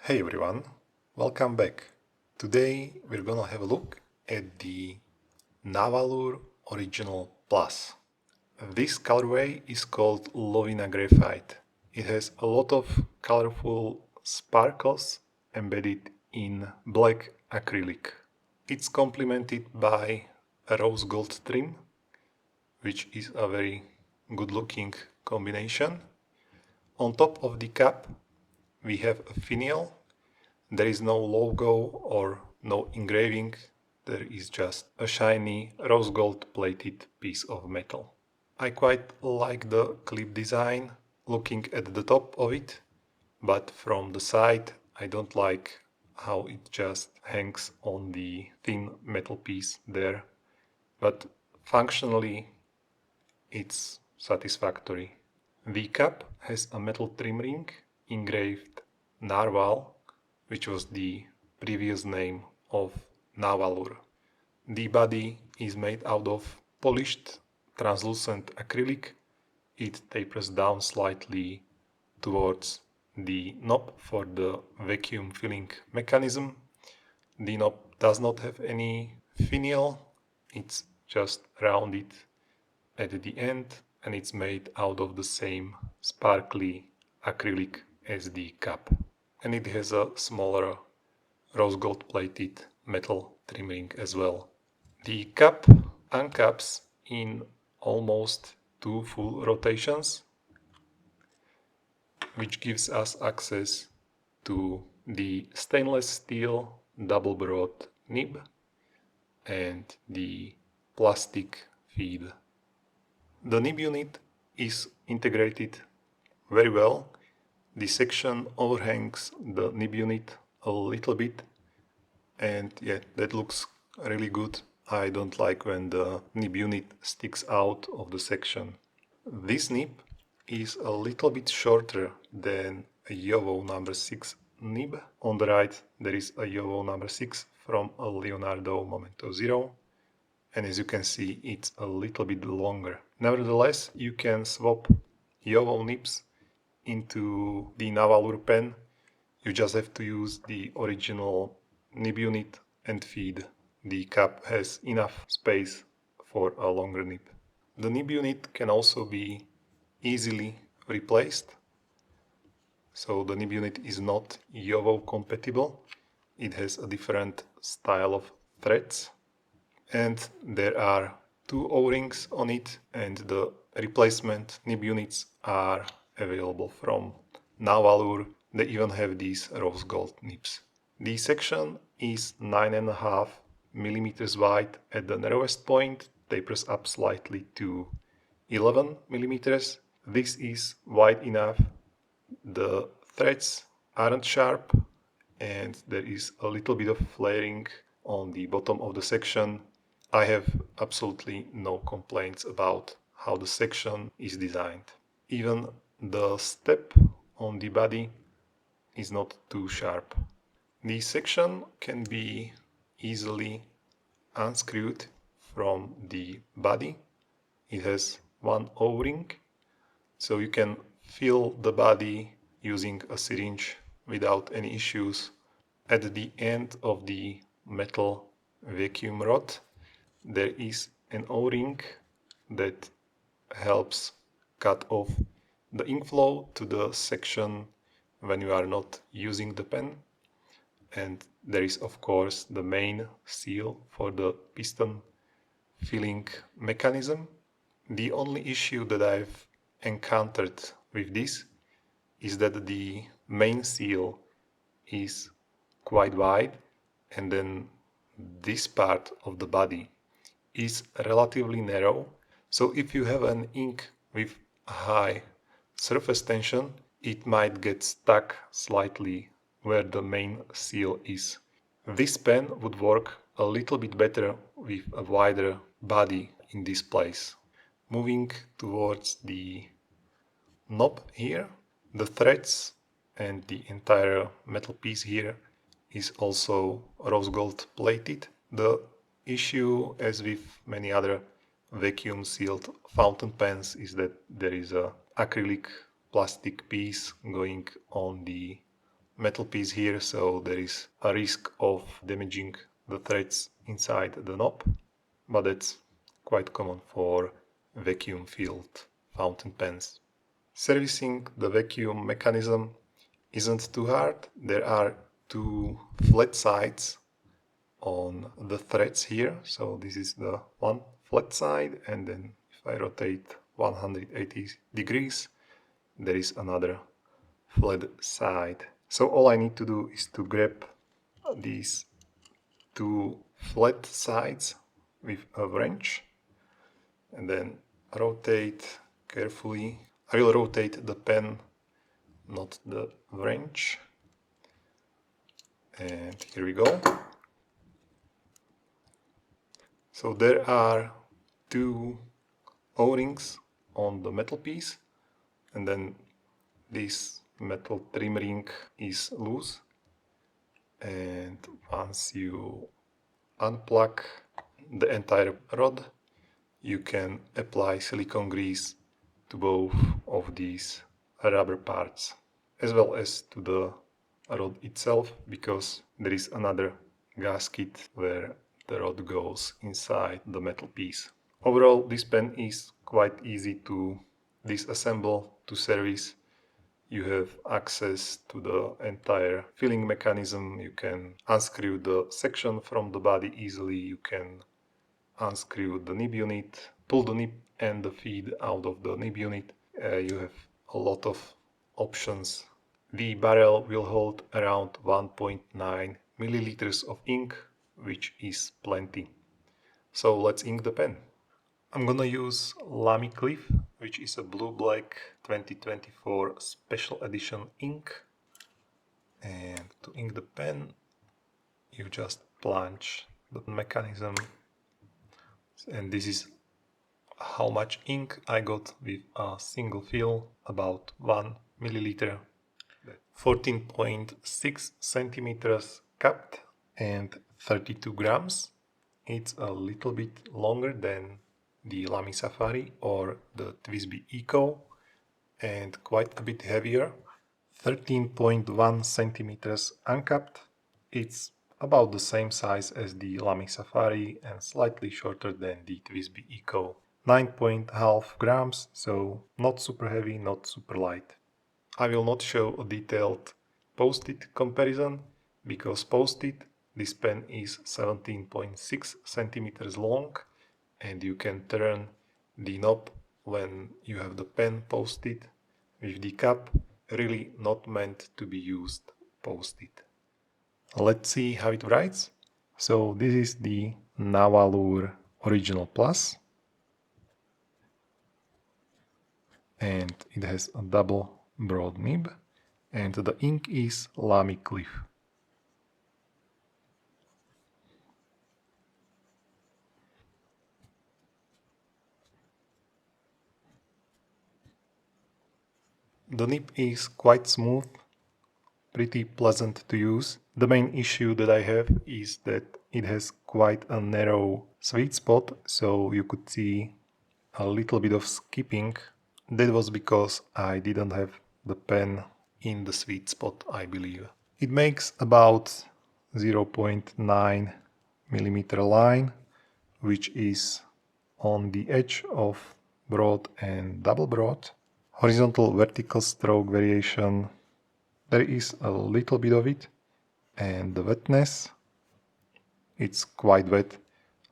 Hey everyone, welcome back. Today we're gonna have a look at the Nahvalur Original Plus. This colorway is called Lovina Graphite. It has a lot of colorful sparkles embedded in black acrylic. It's complemented by a rose gold trim, which is a very good looking combination. On top of the cap we have a finial. There is no logo or no engraving, there is just a shiny rose gold plated piece of metal. I quite like the clip design looking at the top of it, but from the side I don't like how it just hangs on the thin metal piece there, but functionally it's satisfactory. The cap has a metal trim ring engraved Narwhal, which was the previous name of Nahvalur. The body is made out of polished translucent acrylic. It tapers down slightly towards the knob for the vacuum filling mechanism. The knob does not have any finial, it's just rounded at the end and it's made out of the same sparkly acrylic as the cap. And it has a smaller rose gold plated metal trim ring as well. The cap uncaps in almost 2 full rotations, which gives us access to the stainless steel double broad nib and the plastic feed. The nib unit is integrated very well. The section overhangs the nib unit a little bit, and yeah, that looks really good. I don't like when the nib unit sticks out of the section. This nib is a little bit shorter than a Yovo number 6 nib. On the right there is a Yovo number 6 from a Leonardo Momento Zero, and as you can see it's a little bit longer. Nevertheless, you can swap Yovo nibs into the Nahvalur pen. You just have to use the original nib unit and feed. The cap has enough space for a longer nib. The nib unit can also be easily replaced. So the nib unit is not Yovo compatible. It has a different style of threads. And there are 2 O-rings on it, and the replacement nib units are available from Nahvalur. They even have these rose gold nibs. The section is 9.5 millimeters wide at the narrowest point, tapers up slightly to 11 millimeters. This is wide enough. The threads aren't sharp and there is a little bit of flaring on the bottom of the section. I have absolutely no complaints about how the section is designed. Even the step on the body is not too sharp. The section can be easily unscrewed from the body. It has 1 O-ring, so you can fill the body using a syringe without any issues. At the end of the metal vacuum rod there is an O-ring that helps cut off the inflow to the section when you are not using the pen. And there is of course the main seal for the piston filling mechanism. The only issue that I've encountered with this is that the main seal is quite wide, and then this part of the body is relatively narrow. So if you have an ink with high surface tension, it might get stuck slightly where the main seal is. This pen would work a little bit better with a wider body in this place. Moving towards the knob here, the threads and the entire metal piece here is also rose gold plated. The issue, as with many other vacuum sealed fountain pens, is that there is a acrylic plastic piece going on the metal piece here, so there is a risk of damaging the threads inside the knob, but that's quite common for vacuum-filled fountain pens. Servicing the vacuum mechanism isn't too hard. There are two flat sides on the threads here, so this is the one flat side, and then if I rotate 180 degrees there is another flat side. So all I need to do is to grab these two flat sides with a wrench and then rotate carefully. I will rotate the pen, not the wrench. And here we go. So there are two O-rings on the metal piece, and then this metal trim ring is loose, and once you unplug the entire rod you can apply silicone grease to both of these rubber parts as well as to the rod itself, because there is another gasket where the rod goes inside the metal piece. Overall, this pen is quite easy to disassemble, to service. You have access to the entire filling mechanism. You can unscrew the section from the body easily. You can unscrew the nib unit, pull the nib and the feed out of the nib unit. You have a lot of options. The barrel will hold around 1.9 milliliters of ink, which is plenty. So let's ink the pen. I'm gonna use Lamy Cliff, which is a blue-black 2024 special edition ink. And to ink the pen, you just plunge the mechanism. And this is how much ink I got with a single fill, about 1 milliliter. 14.6 centimeters cupped and 32 grams. It's a little bit longer than the Lamy Safari or the TWSBI Eco and quite a bit heavier. 13.1 centimeters uncapped. It's about the same size as the Lamy Safari and slightly shorter than the TWSBI Eco. 9.5 grams, so not super heavy, not super light. I will not show a detailed post-it comparison, because post-it, this pen is 17.6 centimeters long and you can turn the knob when you have the pen post-it with the cap, really not meant to be used post-it. Let's see how it writes. So this is the Nahvalur Original Plus, and it has a double broad nib, and the ink is Lamy Cliff. The nib is quite smooth, pretty pleasant to use. The main issue that I have is that it has quite a narrow sweet spot, so you could see a little bit of skipping. That was because I didn't have the pen in the sweet spot, I believe. It makes about 0.9 millimeter line, which is on the edge of broad and double broad. Horizontal vertical stroke variation, there is a little bit of it, and the wetness, it's quite wet.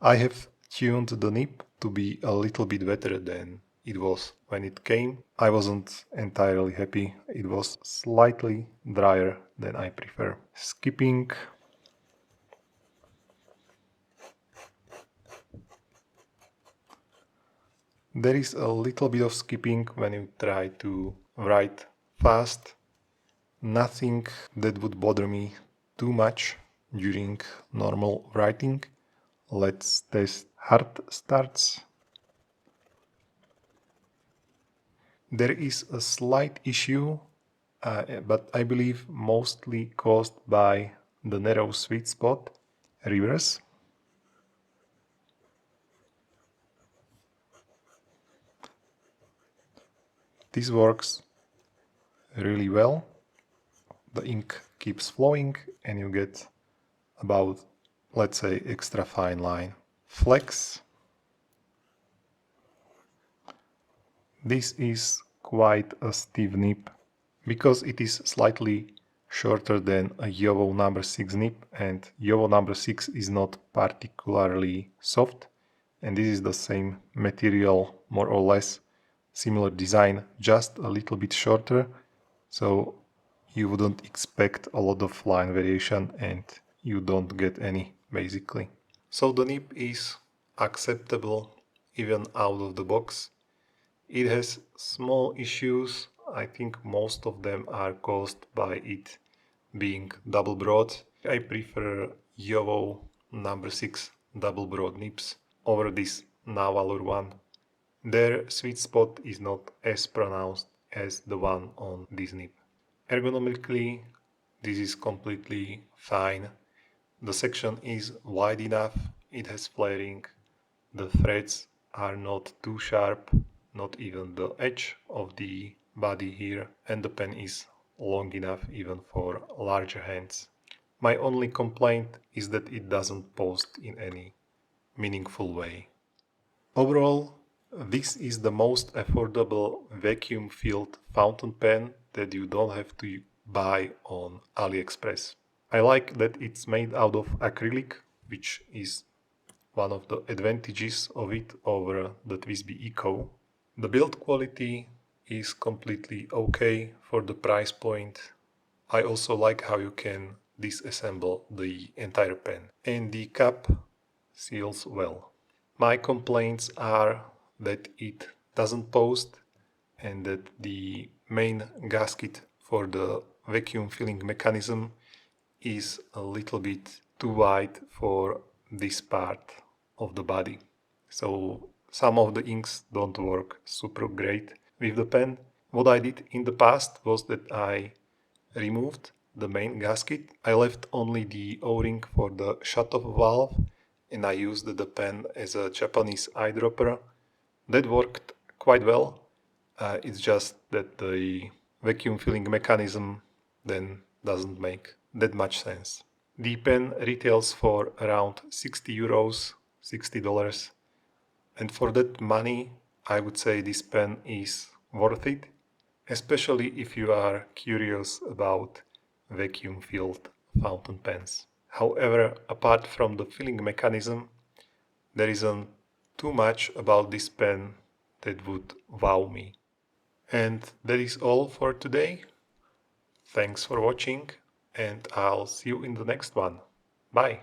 I have tuned the nib to be a little bit wetter than it was when it came. I wasn't entirely happy. It was slightly drier than I prefer. Skipping. There is a little bit of skipping when you try to write fast. Nothing that would bother me too much during normal writing. Let's test hard starts. There is a slight issue, but I believe mostly caused by the narrow sweet spot. Reverse. This works really well. The ink keeps flowing and you get about, let's say, extra fine line. Flex. This is quite a stiff nib because it is slightly shorter than a Yovo number 6 nib, and Yovo number 6 is not particularly soft, and this is the same material, more or less similar design, just a little bit shorter, so you wouldn't expect a lot of line variation and you don't get any basically. So the nib is acceptable even out of the box. It has small issues. I think most of them are caused by it being double broad. I prefer Yovo number 6 double broad nibs over this Nahvalur one. Their sweet spot is not as pronounced as the one on this nib. Ergonomically, this is completely fine. The section is wide enough, it has flaring, the threads are not too sharp, not even the edge of the body here, and the pen is long enough even for larger hands. My only complaint is that it doesn't post in any meaningful way. Overall, this is the most affordable vacuum-filled fountain pen that you don't have to buy on AliExpress. I like that it's made out of acrylic, which is one of the advantages of it over the TWSBI Eco. The build quality is completely okay for the price point. I also like how you can disassemble the entire pen, and the cap seals well. My complaints are that it doesn't post and that the main gasket for the vacuum filling mechanism is a little bit too wide for this part of the body. So some of the inks don't work super great with the pen. What I did in the past was that I removed the main gasket. I left only the O-ring for the shut-off valve, and I used the pen as a Japanese eyedropper. That worked quite well. It's just that the vacuum filling mechanism then doesn't make that much sense. The pen retails for around 60 euros, $60, and for that money I would say this pen is worth it, especially if you are curious about vacuum-filled fountain pens. However, apart from the filling mechanism, there isn't too much about this pen that would wow me. And that is all for today. Thanks for watching, and I'll see you in the next one. Bye!